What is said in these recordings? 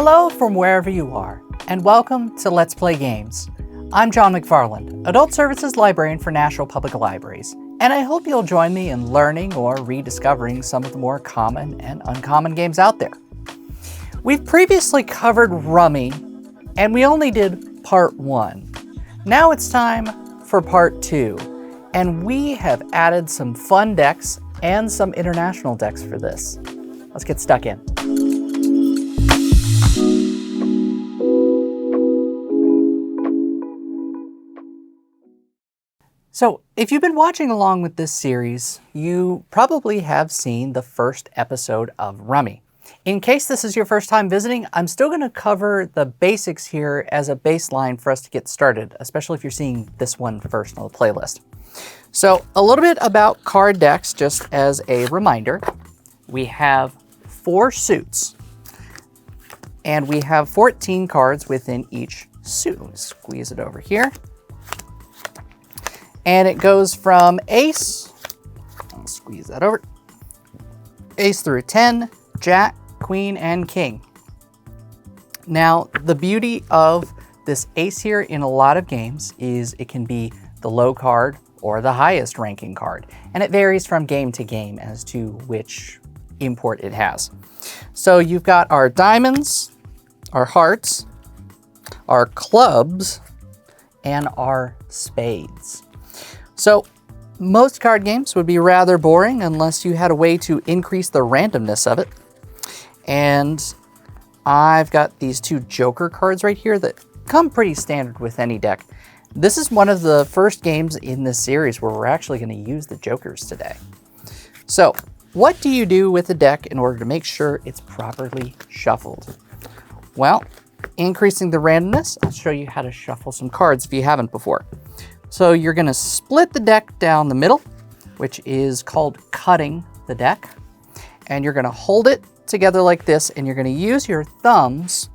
Hello from wherever you are, and welcome to Let's Play Games. I'm John McFarland, Adult Services Librarian for National Public Libraries, and I hope you'll join me in learning or rediscovering some of the more common and uncommon games out there. We've previously covered Rummy, and we only did part 1. Now it's time for part 2, and we have added some fun decks and some international decks for this. Let's get stuck in. So, if you've been watching along with this series, you probably have seen the first episode of Rummy. In case this is your first time visiting, I'm still going to cover the basics here as a baseline for us to get started, especially if you're seeing this one first on the playlist. So, a little bit about card decks, just as a reminder. We have 4 suits, and we have 14 cards within each suit. Let me squeeze it over here. And it goes from ace, I'll squeeze that over, ace through 10, jack, queen, and king. Now, the beauty of this ace here in a lot of games is it can be the low card or the highest ranking card. And it varies from game to game as to which import it has. So you've got our diamonds, our hearts, our clubs, and our spades. So most card games would be rather boring unless you had a way to increase the randomness of it. And I've got these 2 Joker cards right here that come pretty standard with any deck. This is one of the first games in this series where we're actually going to use the Jokers today. So what do you do with the deck in order to make sure it's properly shuffled? Well, increasing the randomness, I'll show you how to shuffle some cards if you haven't before. So you're going to split the deck down the middle, which is called cutting the deck. And you're going to hold it together like this, and you're going to use your thumbs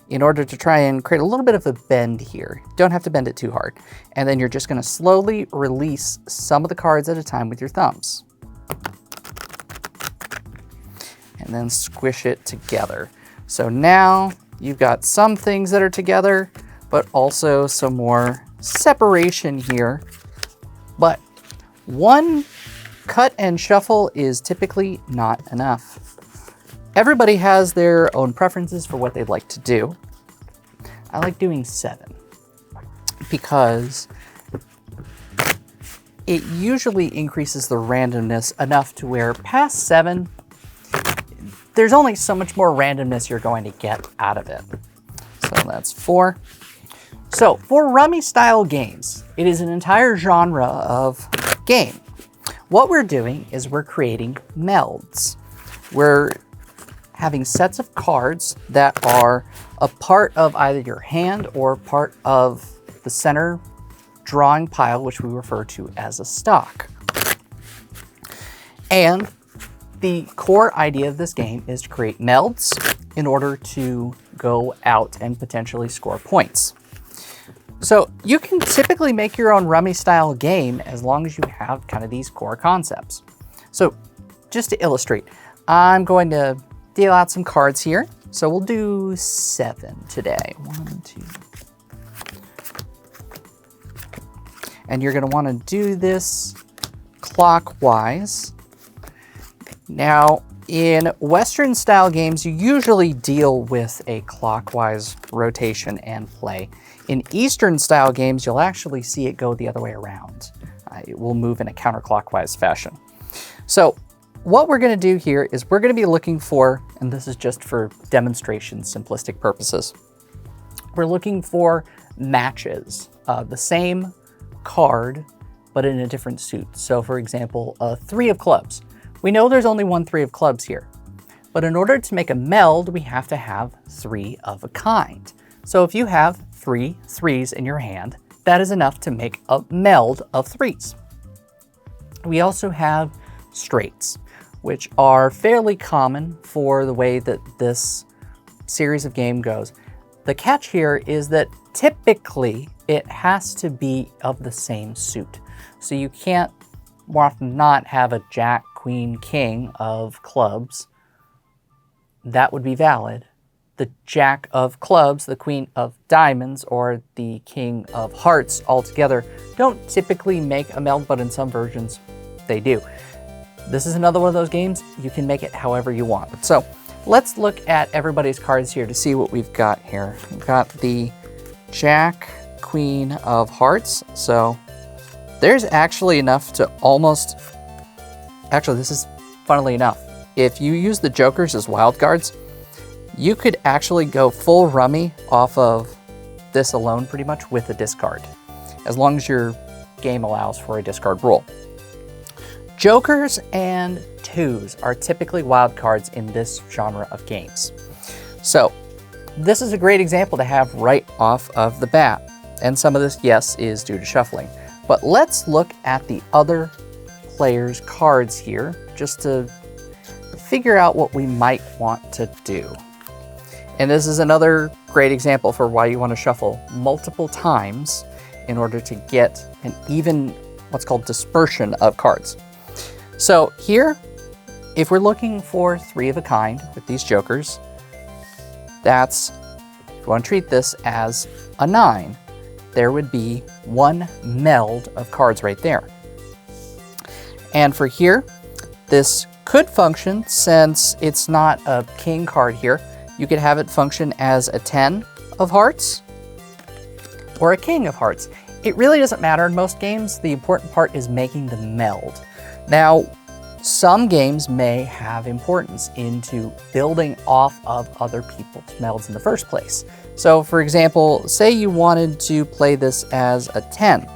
in order to try and create a little bit of a bend here. Don't have to bend it too hard. And then you're just going to slowly release some of the cards at a time with your thumbs. And then squish it together. So now you've got some things that are together, but also some more separation here. But one cut and shuffle is typically not enough. Everybody has their own preferences for what they'd like to do. I like doing 7 because it usually increases the randomness enough to where past 7, there's only so much more randomness you're going to get out of it. So that's 4. So for Rummy style games, it is an entire genre of game. What we're doing is we're creating melds. We're having sets of cards that are a part of either your hand or part of the center drawing pile, which we refer to as a stock. And the core idea of this game is to create melds in order to go out and potentially score points. So you can typically make your own Rummy style game as long as you have kind of these core concepts. So just to illustrate, I'm going to deal out some cards here. So we'll do 7 today. 1, 2. And you're going to want to do this clockwise. Now, in Western style games, you usually deal with a clockwise rotation and play. In Eastern style games, you'll actually see it go the other way around. It will move in a counterclockwise fashion. So what we're going to do here is we're going to be looking for, and this is just for demonstration, simplistic purposes, we're looking for matches, the same card, but in a different suit. So for example, a 3 of clubs. We know there's only one 3 of clubs here, but in order to make a meld, we have to have 3 of a kind. So if you have 3 3s in your hand, that is enough to make a meld of 3s. We also have straights, which are fairly common for the way that this series of game goes. The catch here is that typically it has to be of the same suit. So you can't not have a jack, queen, king of clubs. That would be valid. the Jack of Clubs, the Queen of Diamonds, or the King of Hearts all together don't typically make a meld, but in some versions they do. This is another one of those games, you can make it however you want. So let's look at everybody's cards here to see what we've got here. We've got the Jack, Queen of Hearts. So there's actually enough to almost, actually this is funnily enough, if you use the jokers as wild cards, you could actually go full Rummy off of this alone pretty much with a discard, as long as your game allows for a discard roll. Jokers and twos are typically wild cards in this genre of games. So this is a great example to have right off of the bat. And some of this, yes, is due to shuffling. But let's look at the other players' cards here just to figure out what we might want to do. And this is another great example for why you want to shuffle multiple times in order to get an even, what's called dispersion of cards. So here, if we're looking for three of a kind with these jokers, that's, if you want to treat this as a 9, there would be one meld of cards right there. And for here, this could function, since it's not a king card here, you could have it function as a 10 of hearts or a king of hearts. It really doesn't matter in most games. The important part is making the meld. Now, some games may have importance into building off of other people's melds in the first place. So for example, say you wanted to play this as a 10.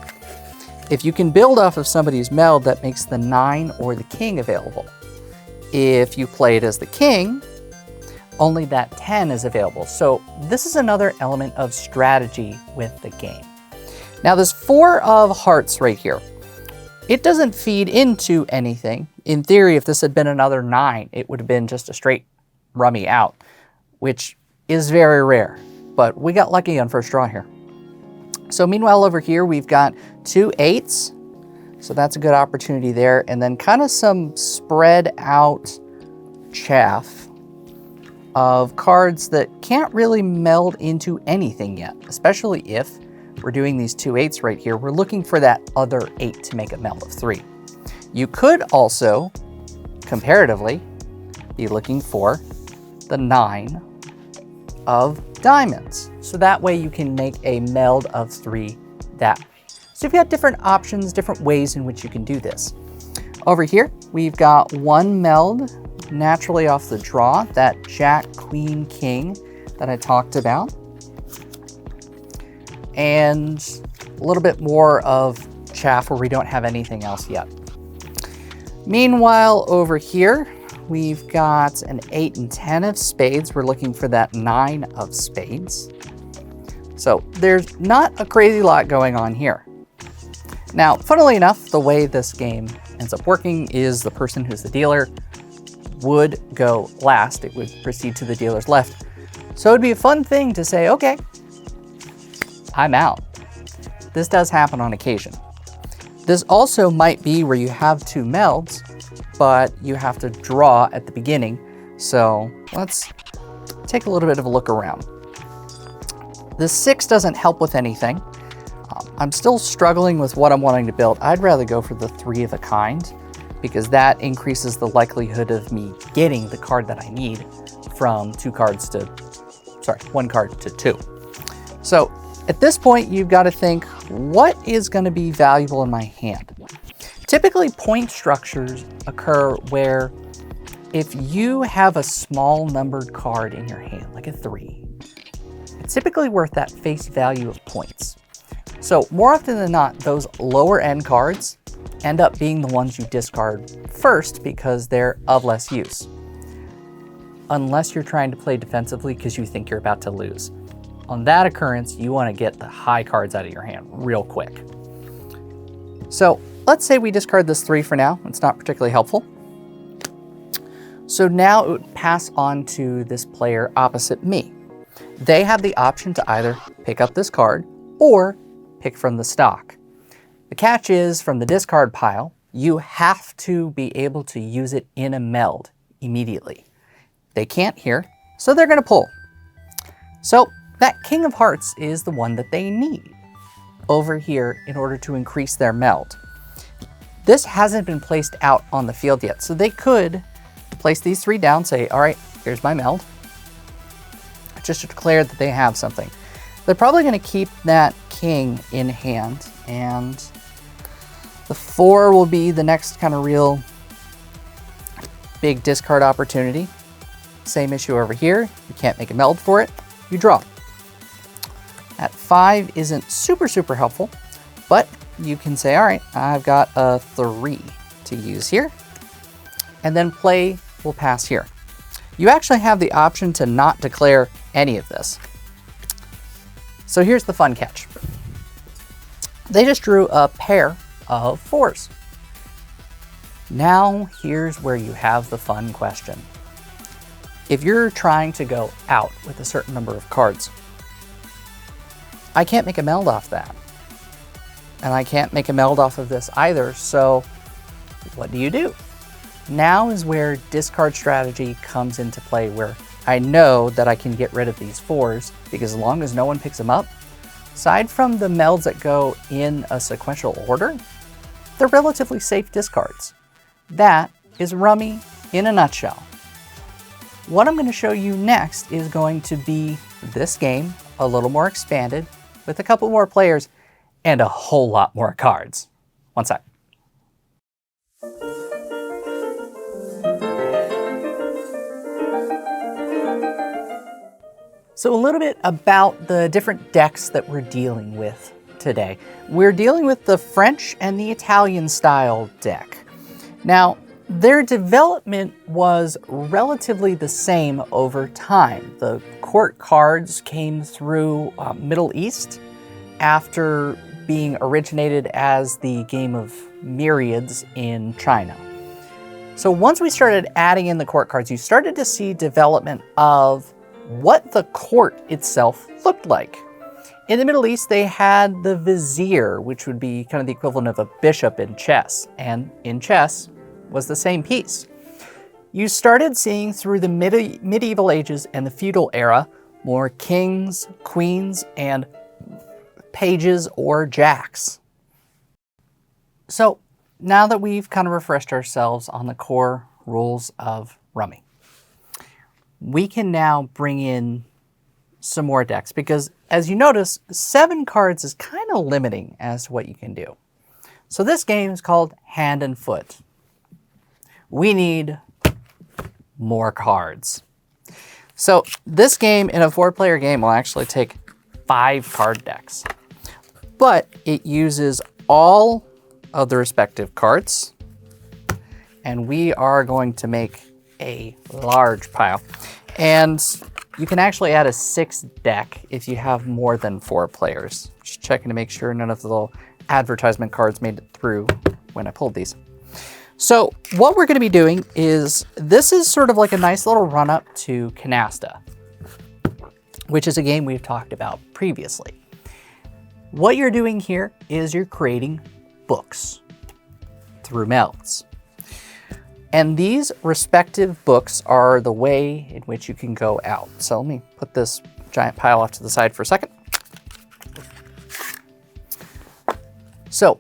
If you can build off of somebody's meld, that makes the 9 or the king available. If you play it as the king, only that 10 is available. So this is another element of strategy with the game. Now this 4 of hearts right here, it doesn't feed into anything. In theory, if this had been another 9, it would have been just a straight Rummy out, which is very rare, but we got lucky on first draw here. So meanwhile over here, we've got 2 8s. So that's a good opportunity there. And then kind of some spread out chaff of cards that can't really meld into anything yet, especially if we're doing these 2 8s right here. We're looking for that other 8 to make a meld of 3. You could also, comparatively, be looking for the 9 of diamonds. So that way you can make a meld of 3 that way. So you've got different options, different ways in which you can do this. Over here, we've got one meld naturally off the draw, that Jack, Queen, King that I talked about. And a little bit more of chaff where we don't have anything else yet. Meanwhile, over here, we've got an 8 and 10 of spades. We're looking for that 9 of spades. So there's not a crazy lot going on here. Now, funnily enough, the way this game ends up working is the person who's the dealer would go last. It would proceed to the dealer's left. So it'd be a fun thing to say, okay, I'm out. This does happen on occasion. This also might be where you have 2 melds, but you have to draw at the beginning. So let's take a little bit of a look around. The 6 doesn't help with anything. I'm still struggling with what I'm wanting to build. I'd rather go for the 3 of a kind, because that increases the likelihood of me getting the card that I need from 1 card to 2. So at this point, you've got to think, what is going to be valuable in my hand? Typically, point structures occur where if you have a small numbered card in your hand, like a 3, it's typically worth that face value of points. So more often than not, those lower end cards end up being the ones you discard first because they're of less use. Unless you're trying to play defensively because you think you're about to lose. On that occurrence, you want to get the high cards out of your hand real quick. So let's say we discard this 3 for now. It's not particularly helpful. So now it would pass on to this player opposite me. They have the option to either pick up this card or pick from the stock. The catch is, from the discard pile, you have to be able to use it in a meld immediately. They can't here, so they're going to pull. So that King of Hearts is the one that they need over here in order to increase their meld. This hasn't been placed out on the field yet, so they could place these 3 down, say, all right, here's my meld, just to declare that they have something. They're probably going to keep that king in hand, and the 4 will be the next kind of real big discard opportunity. Same issue over here. You can't make a meld for it. You draw. That 5 isn't super helpful, but you can say, all right, I've got a 3 to use here, and then play will pass here. You actually have the option to not declare any of this. So here's the fun catch. They just drew a pair of 4s. Now here's where you have the fun question. If you're trying to go out with a certain number of cards, I can't make a meld off that. And I can't make a meld off of this either, so what do? Now is where discard strategy comes into play, where I know that I can get rid of these 4s, because as long as no one picks them up, aside from the melds that go in a sequential order, they're relatively safe discards. That is Rummy in a nutshell. What I'm going to show you next is going to be this game, a little more expanded, with a couple more players, and a whole lot more cards. One sec. So a little bit about the different decks that we're dealing with today. We're dealing with the French and the Italian style deck. Now, their development was relatively the same over time. The court cards came through Middle East after being originated as the game of myriads in China. So once we started adding in the court cards, you started to see development of what the court itself looked like. In the Middle East, they had the vizier, which would be kind of the equivalent of a bishop in chess, and in chess was the same piece. You started seeing through the medieval ages and the feudal era more kings, queens, and pages or jacks. So now that we've kind of refreshed ourselves on the core rules of Rummy, we can now bring in some more decks, because as you notice, 7 cards is kind of limiting as to what you can do. So this game is called Hand and Foot. We need more cards. So this game in a 4-player game will actually take 5 card decks, but it uses all of the respective cards, and we are going to make a large pile. And you can actually add a 6th deck if you have more than 4 players. Just checking to make sure none of the little advertisement cards made it through when I pulled these. So what we're going to be doing is, this is sort of like a nice little run-up to Canasta, which is a game we've talked about previously. What you're doing here is you're creating books through melds. And these respective books are the way in which you can go out. So let me put this giant pile off to the side for a second. So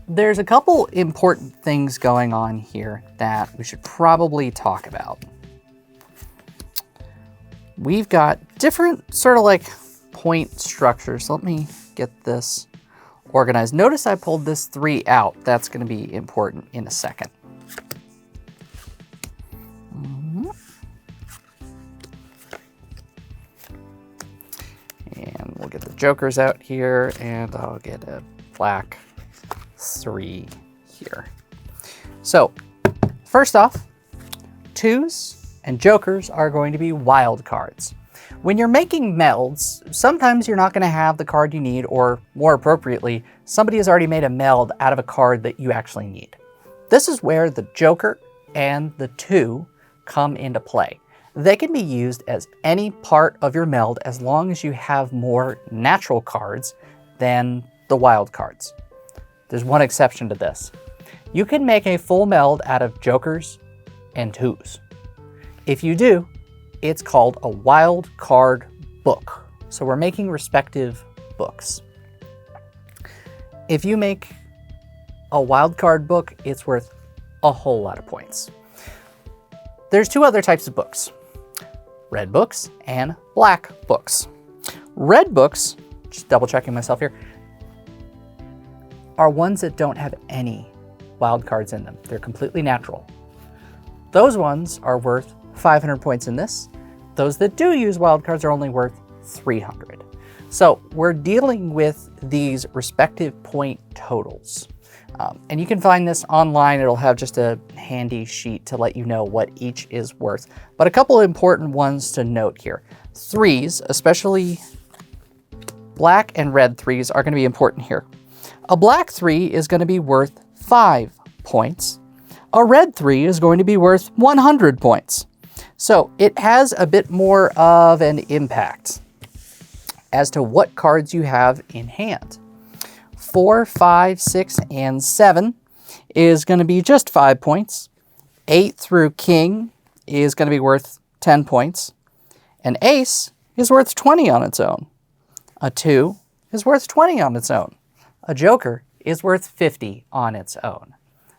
there's a couple important things going on here that we should probably talk about. We've got different sort of like point structures. So let me get this organized. Notice I pulled this 3 out. That's going to be important in a second. And we'll get the jokers out here, and I'll get a black 3 here. So first off, 2s and jokers are going to be wild cards. When you're making melds, sometimes you're not going to have the card you need, or more appropriately, somebody has already made a meld out of a card that you actually need. This is where the joker and the 2 come into play. They can be used as any part of your meld as long as you have more natural cards than the wild cards. There's one exception to this. You can make a full meld out of jokers and 2s. If you do, it's called a wild card book. So we're making respective books. If you make a wildcard book, it's worth a whole lot of points. There's two other types of books, red books and black books. Red books, just double checking myself here, are ones that don't have any wildcards in them. They're completely natural. Those ones are worth 500 points in this. Those that do use wildcards are only worth 300. So we're dealing with these respective point totals. And you can find this online. It'll have just a handy sheet to let you know what each is worth. But a couple of important ones to note here. Threes, especially black and red threes, are going to be important here. A black 3 is going to be worth 5 points. A red 3 is going to be worth 100 points. So it has a bit more of an impact as to what cards you have in hand. 4, 5, 6, and 7 is going to be just 5 points. 8 through king is going to be worth 10 points. An ace is worth 20 on its own. A 2 is worth 20 on its own. A joker is worth 50 on its own.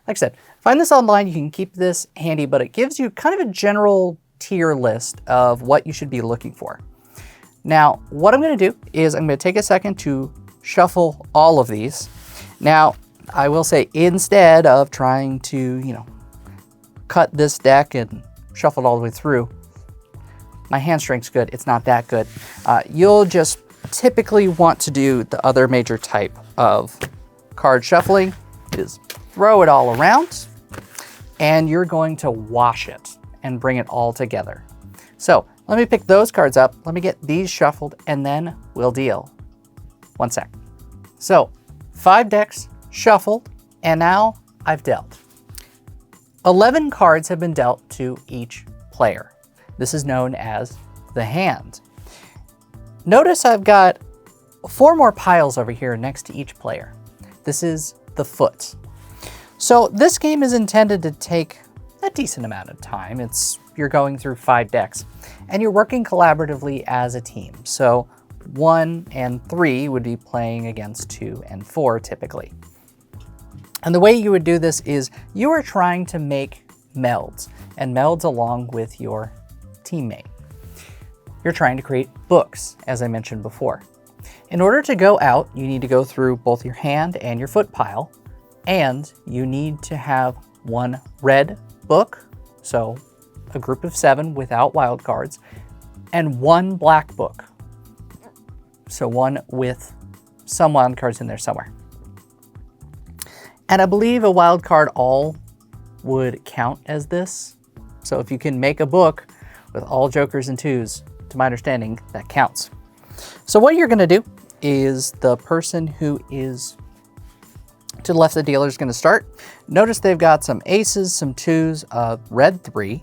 Like I said, find this online. You can keep this handy, but it gives you kind of a general tier list of what you should be looking for. Now, what I'm going to do is I'm going to take a second to shuffle all of these. Now, I will say, instead of trying to, cut this deck and shuffle it all the way through, my hand strength's good. It's not that good. You'll just typically want to do the other major type of card shuffling, is throw it all around, and you're going to wash it and bring it all together. So let me pick those cards up. Let me get these shuffled, and then we'll deal. One sec. So 5 decks shuffled, and now I've dealt. 11 cards have been dealt to each player. This is known as the hand. Notice I've got 4 more piles over here next to each player. This is the foot. So this game is intended to take a decent amount of time. You're going through 5 decks, and you're working collaboratively as a team. So 1 and 3 would be playing against 2 and 4 typically. And the way you would do this is you are trying to make melds, and melds along with your teammate. You're trying to create books, as I mentioned before. In order to go out, you need to go through both your hand and your foot pile, and you need to have 1 red book, so a group of 7 without wild cards, and 1 black book, so 1 with some wild cards in there somewhere. And I believe a wild card all would count as this. So if you can make a book with all jokers and 2s, to my understanding, that counts. So what you're going to do is the person who is to the left of the dealer is going to start. Notice they've got some aces, some 2s, red 3,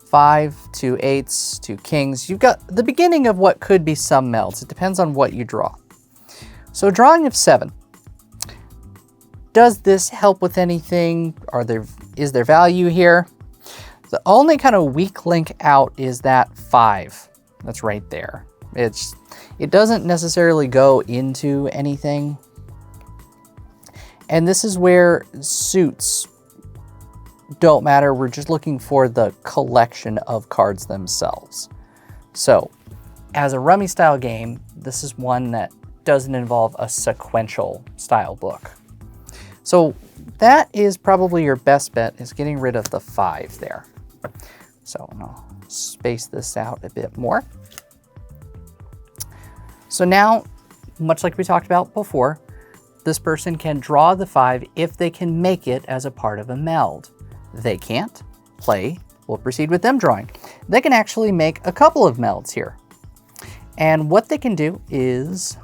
5, 2 8s, 2 kings. You've got the beginning of what could be some melds. It depends on what you draw. So drawing of 7. Does this help with anything? Is there value here? The only kind of weak link out is that 5. That's right there. It doesn't necessarily go into anything. And this is where suits don't matter. We're just looking for the collection of cards themselves. So as a Rummy style game, this is one that doesn't involve a sequential style book. So that is probably your best bet, is getting rid of the 5 there. So I'll space this out a bit more. So now, much like we talked about before, this person can draw the 5 if they can make it as a part of a meld. They can't, play will proceed with them drawing. They can actually make a couple of melds here. And what they can do is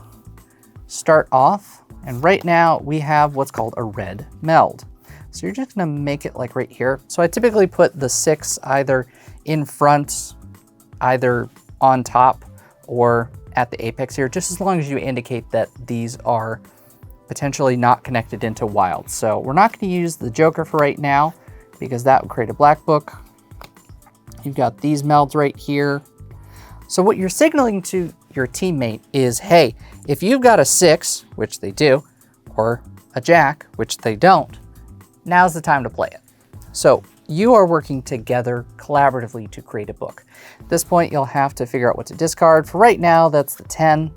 start off, and right now we have what's called a red meld. So you're just gonna make it like right here. So I typically put the 6 either in front, either on top, or at the apex here, just as long as you indicate that these are potentially not connected into wild. So we're not gonna use the joker for right now, because that would create a black book. You've got these melds right here. So what you're signaling to your teammate is, hey, if you've got a 6, which they do, or a jack, which they don't, now's the time to play it. So you are working together collaboratively to create a book. At this point, you'll have to figure out what to discard. For right now, that's the 10,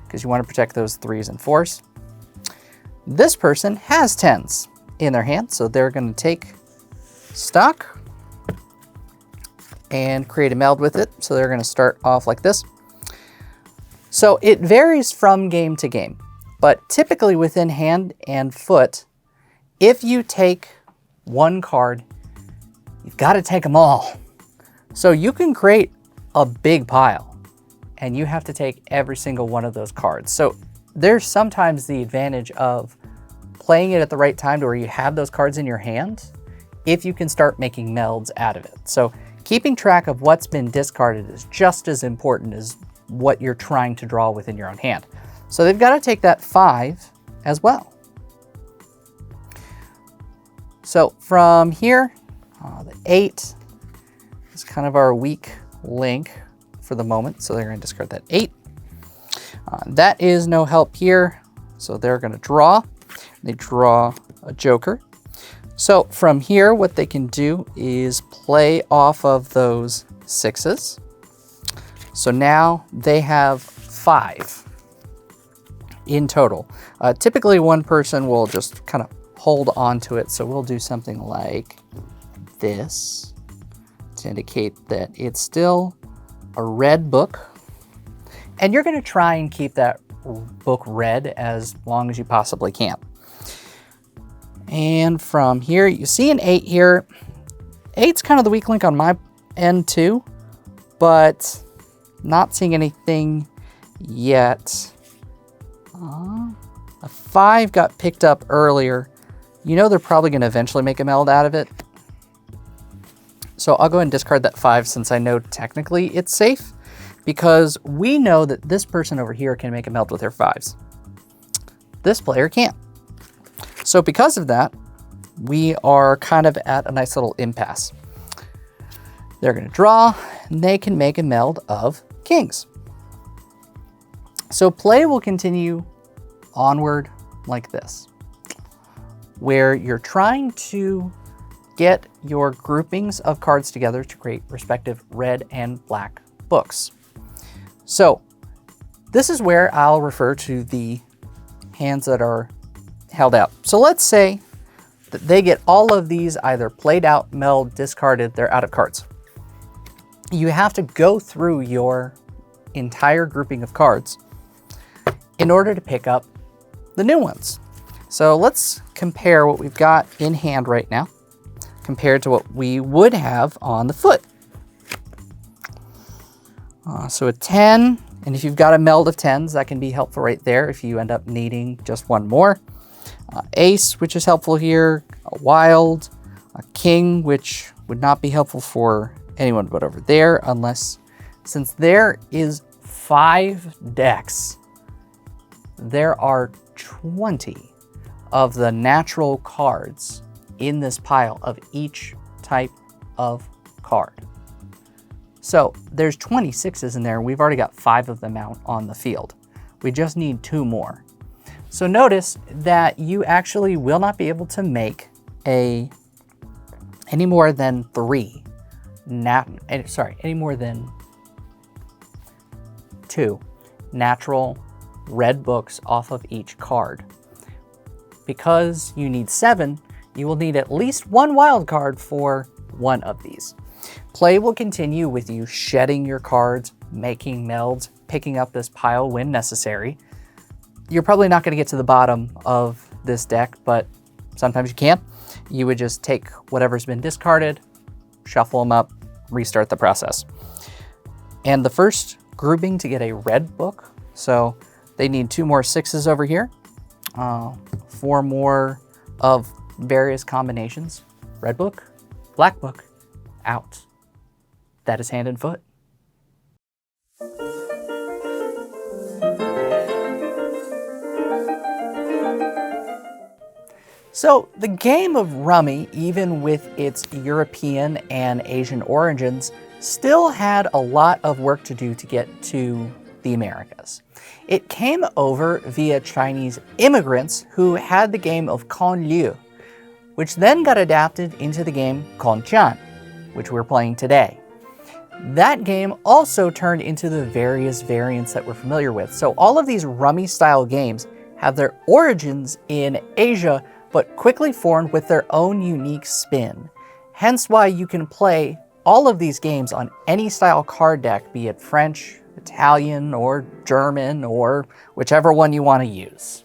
because you want to protect those 3s and 4s. This person has 10s in their hand, so they're going to take stock and create a meld with it. So they're going to start off like this. So it varies from game to game, but typically within hand and foot, if you take one card, you've got to take them all. So you can create a big pile and you have to take every single one of those cards. So there's sometimes the advantage of playing it at the right time to where you have those cards in your hand if you can start making melds out of it. So keeping track of what's been discarded is just as important as what you're trying to draw within your own hand. So they've got to take that 5 as well. So from here, the 8 is kind of our weak link for the moment. So they're going to discard that 8. That is no help here. So they're going to draw. They draw a joker. So from here, what they can do is play off of those 6s. So now they have 5 in total. Typically one person will just kind of hold on to it. So we'll do something like this to indicate that it's still a red book. And you're going to try and keep that book red as long as you possibly can. And from here, you see an 8 here. 8's kind of the weak link on my end too, but not seeing anything yet. A 5 got picked up earlier. You know they're probably going to eventually make a meld out of it. So I'll go ahead and discard that 5 since I know technically it's safe, because we know that this person over here can make a meld with their 5s. This player can't. So because of that, we are kind of at a nice little impasse. They're going to draw, and they can make a meld of kings. So play will continue onward like this, where you're trying to get your groupings of cards together to create respective red and black books. So this is where I'll refer to the hands that are held out. So let's say that they get all of these either played out, meld, discarded, they're out of cards. You have to go through your entire grouping of cards in order to pick up the new ones. So let's compare what we've got in hand right now compared to what we would have on the foot. So a 10, and if you've got a meld of 10s, that can be helpful right there if you end up needing just one more. Ace, which is helpful here, a wild, a king, which would not be helpful for anyone but over there, unless, since there is 5 decks, there are 20 of the natural cards in this pile of each type of card. So there's 26s in there. We've already got 5 of them out on the field. We just need 2 more. So notice that you actually will not be able to make any more than 3, any more than 2 natural red books off of each card. Because you need 7, you will need at least 1 wild card for 1 of these. Play will continue with you shedding your cards, making melds, picking up this pile when necessary. You're probably not going to get to the bottom of this deck, but sometimes you can. You would just take whatever's been discarded, shuffle them up, restart the process. And the first grouping to get a red book, so they need 2 more 6s over here, 4 more of various combinations. Red book, black book, out. That is hand and foot. So the game of Rummy, even with its European and Asian origins, still had a lot of work to do to get to the Americas. It came over via Chinese immigrants who had the game of Con Liu, which then got adapted into the game Con Chan, which we're playing today. That game also turned into the various variants that we're familiar with. So all of these Rummy style games have their origins in Asia, but quickly formed with their own unique spin. Hence why you can play all of these games on any style card deck, be it French, Italian, or German, or whichever one you want to use.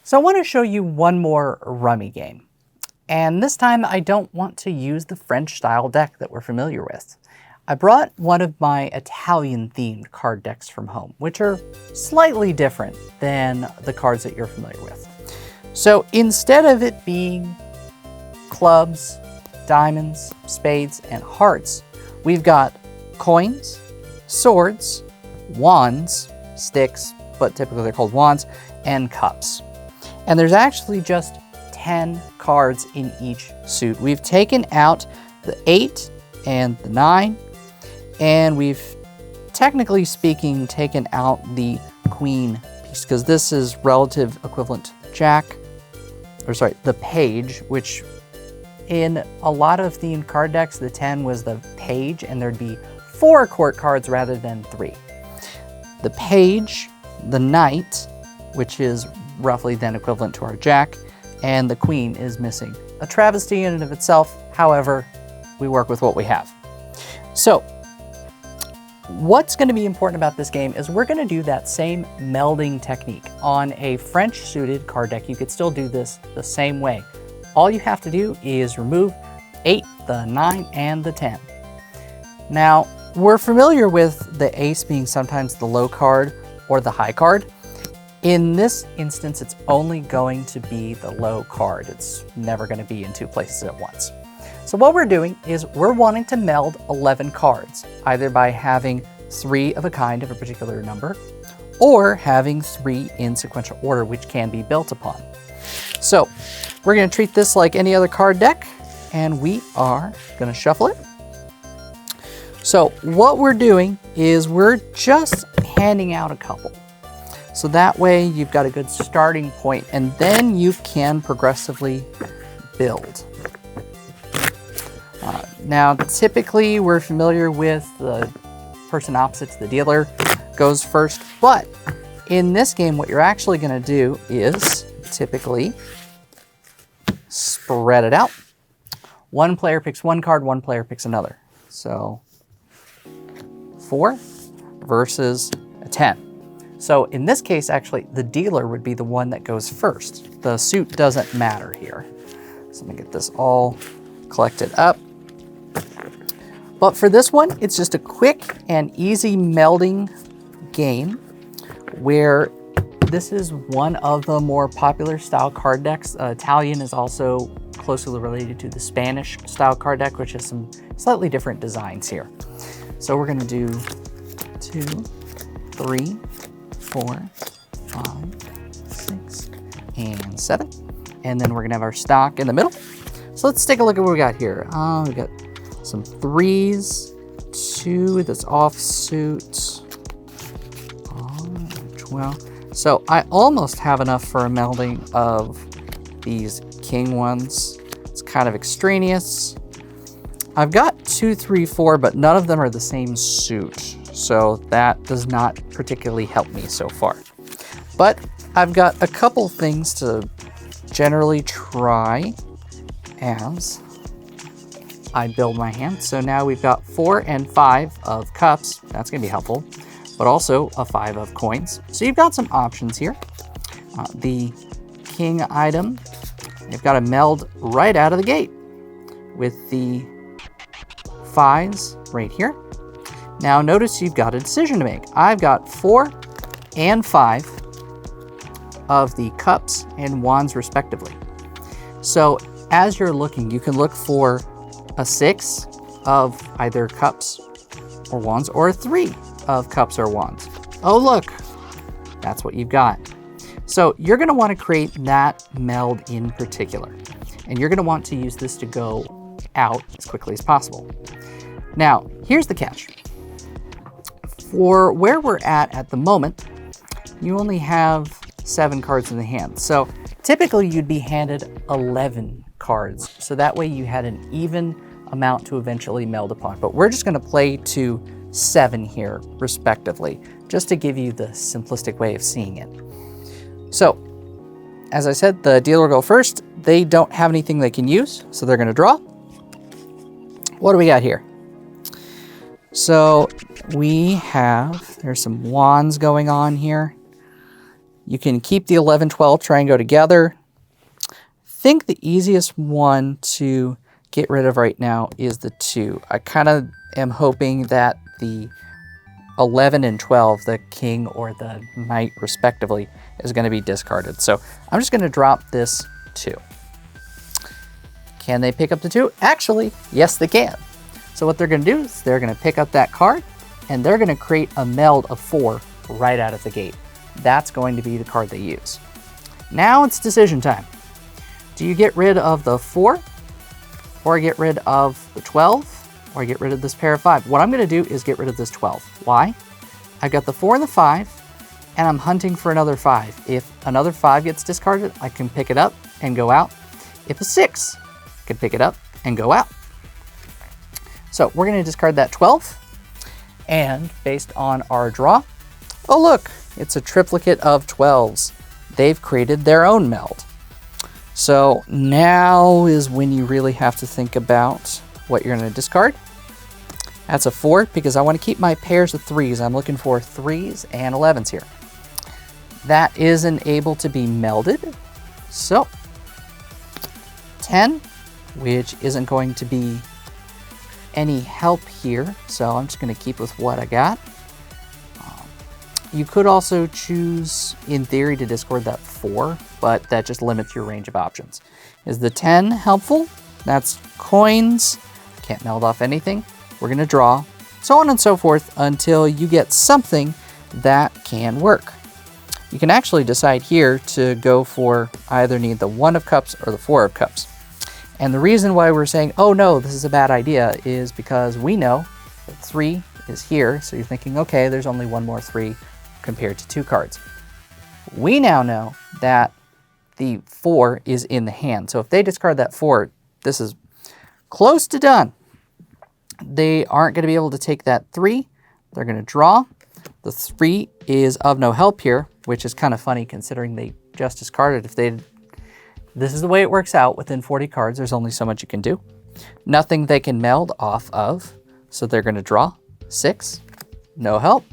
So I want to show you one more Rummy game. And this time I don't want to use the French style deck that we're familiar with. I brought one of my Italian themed card decks from home, which are slightly different than the cards that you're familiar with. So instead of it being clubs, diamonds, spades, and hearts, we've got coins, swords, wands, sticks, but typically they're called wands, and cups. And there's actually just 10 cards in each suit. We've taken out the 8 and the 9, and we've, technically speaking, taken out the queen piece, because this is relative equivalent to Jack, or sorry, the page, which in a lot of themed card decks, the 10 was the page, and there'd be 4 court cards rather than 3. The page, the knight, which is roughly then equivalent to our Jack, and the queen is missing. A travesty in and of itself, however, we work with what we have. So, what's going to be important about this game is we're going to do that same melding technique. On a French suited card deck, you could still do this the same way. All you have to do is remove 8, the 9, and the 10. Now, we're familiar with the ace being sometimes the low card or the high card. In this instance, it's only going to be the low card. It's never going to be in 2 places at once. So what we're doing is we're wanting to meld 11 cards, either by having 3 of a kind of a particular number, or having 3 in sequential order, which can be built upon. So we're going to treat this like any other card deck, and we are going to shuffle it. So what we're doing is we're just handing out a couple. So that way you've got a good starting point, and then you can progressively build. Now, typically we're familiar with the person opposite to the dealer goes first, but in this game, what you're actually going to do is typically spread it out. One player picks one card, one player picks another. So 4 versus a 10. So in this case, actually, the dealer would be the one that goes first. The suit doesn't matter here. So let me get this all collected up. But for this one, it's just a quick and easy melding game where this is one of the more popular style card decks. Italian is also closely related to the Spanish style card deck, which has some slightly different designs here. So we're going to do 2, 3, 4, 5, 6, and 7. And then we're going to have our stock in the middle. So let's take a look at what we got here. We got some 3s, 2 that's offsuit, 12. So I almost have enough for a melding of these king ones. It's kind of extraneous. I've got 2, 3, 4, but none of them are the same suit. So that does not particularly help me so far. But I've got a couple things to generally try as I build my hand. So now we've got 4 and 5 of cups. That's going to be helpful. But also a 5 of coins. So you've got some options here. The king item, you've got to meld right out of the gate with the 5s right here. Now notice you've got a decision to make. I've got 4 and 5 of the cups and wands respectively. So as you're looking, you can look for a 6 of either cups or wands, or a 3 of cups or wands. Oh look, that's what you've got. So you're going to want to create that meld in particular, and you're going to want to use this to go out as quickly as possible. Now, here's the catch. for where we're at the moment, you only have 7 cards in the hand. So typically you'd be handed 11 cards. So that way you had an even amount to eventually meld upon. But we're just gonna play to 7 here, respectively, just to give you the simplistic way of seeing it. So, as I said, the dealer will go first. They don't have anything they can use, so they're gonna draw. What do we got here? So we have, there's some wands going on here. You can keep the 11, 12, try and go together. I think the easiest one to get rid of right now is the 2. I kind of am hoping that the 11 and 12, the king or the knight respectively, is going to be discarded. So I'm just going to drop this 2. Can they pick up the 2? Actually, yes they can. So what they're going to do is they're going to pick up that card and they're going to create a meld of 4 right out of the gate. That's going to be the card they use. Now it's decision time. Do you get rid of the 4 or get rid of the 12? Or get rid of this pair of 5. What I'm going to do is get rid of this 12. Why? I've got the 4 and the 5, and I'm hunting for another 5. If another 5 gets discarded, I can pick it up and go out. If a 6, I can pick it up and go out. So we're going to discard that 12, and based on our draw, oh look, it's a triplicate of 12s. They've created their own meld. So now is when you really have to think about what you're going to discard. That's a 4 because I want to keep my pairs of 3s. I'm looking for 3s and 11s here. That isn't able to be melded. So 10, which isn't going to be any help here. So I'm just going to keep with what I got. You could also choose, in theory, to discard that 4, but that just limits your range of options. Is the 10 helpful? That's coins. Can't meld off anything. We're going to draw, so on and so forth until you get something that can work. You can actually decide here to go for either need the 1 of cups or the 4 of cups. And the reason why we're saying, oh no, this is a bad idea, is because we know that 3 is here. So you're thinking, okay, there's only 1 more 3 compared to 2 cards. We now know that the 4 is in the hand. So if they discard that 4, this is close to done. They aren't going to be able to take that 3. They're going to draw. The 3 is of no help here, which is kind of funny considering they just discarded. This is the way it works out. Within 40 cards, there's only so much you can do. Nothing they can meld off of, so they're going to draw. 6, no help.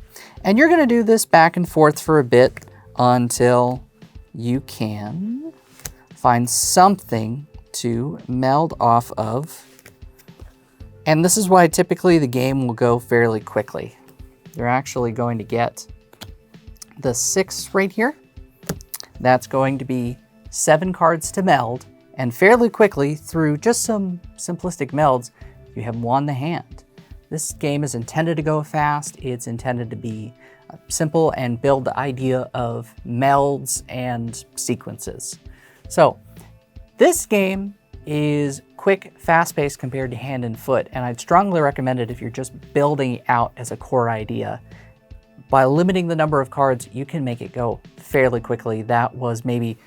And you're going to do this back and forth for a bit until you can find something to meld off of. And this is why typically the game will go fairly quickly. You're actually going to get the 6 right here. That's going to be 7 cards to meld, and fairly quickly, through just some simplistic melds, you have won the hand. This game is intended to go fast. It's intended to be simple and build the idea of melds and sequences. So this game is quick, fast-paced compared to hand and foot, and I'd strongly recommend it if you're just building it out as a core idea. By limiting the number of cards, you can make it go fairly quickly. That was maybe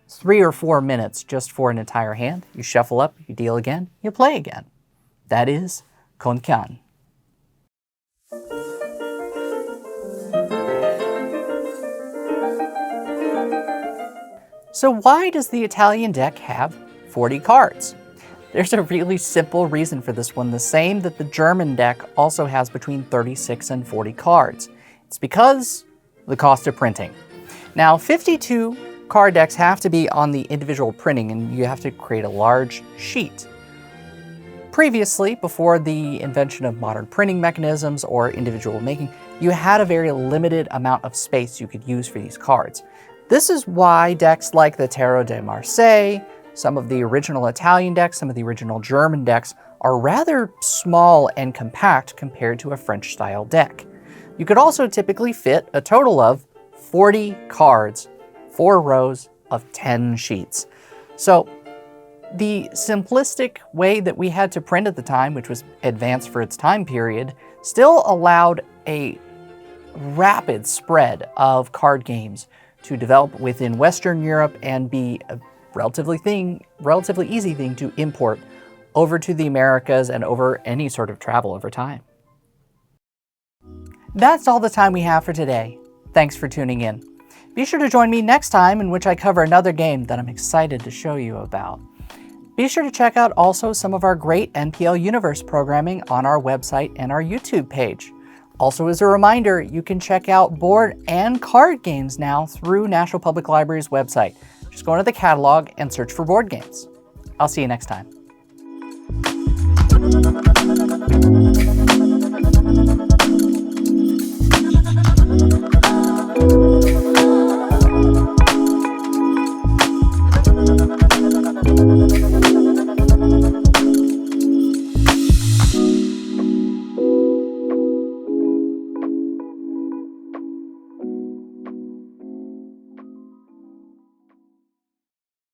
3 or 4 minutes just for an entire hand. You shuffle up, you deal again, you play again. That is Konkan. So why does the Italian deck have 40 cards? There's a really simple reason for this one, the same that the German deck also has between 36 and 40 cards. It's because the cost of printing. Now, 52 card decks have to be on the individual printing, and you have to create a large sheet. Previously, before the invention of modern printing mechanisms or individual making, you had a very limited amount of space you could use for these cards. This is why decks like the Tarot de Marseille, some of the original Italian decks, some of the original German decks are rather small and compact compared to a French-style deck. You could also typically fit a total of 40 cards, 4 rows of 10 sheets. So the simplistic way that we had to print at the time, which was advanced for its time period, still allowed a rapid spread of card games to develop within Western Europe and be a relatively easy thing to import over to the Americas and over any sort of travel over time. That's all the time we have for today. Thanks for tuning in. Be sure to join me next time, in which I cover another game that I'm excited to show you about. Be sure to check out also some of our great NPL Universe programming on our website and our YouTube page. Also, as a reminder, you can check out board and card games now through National Public Library's website. Just go into the catalog and search for board games. I'll see you next time.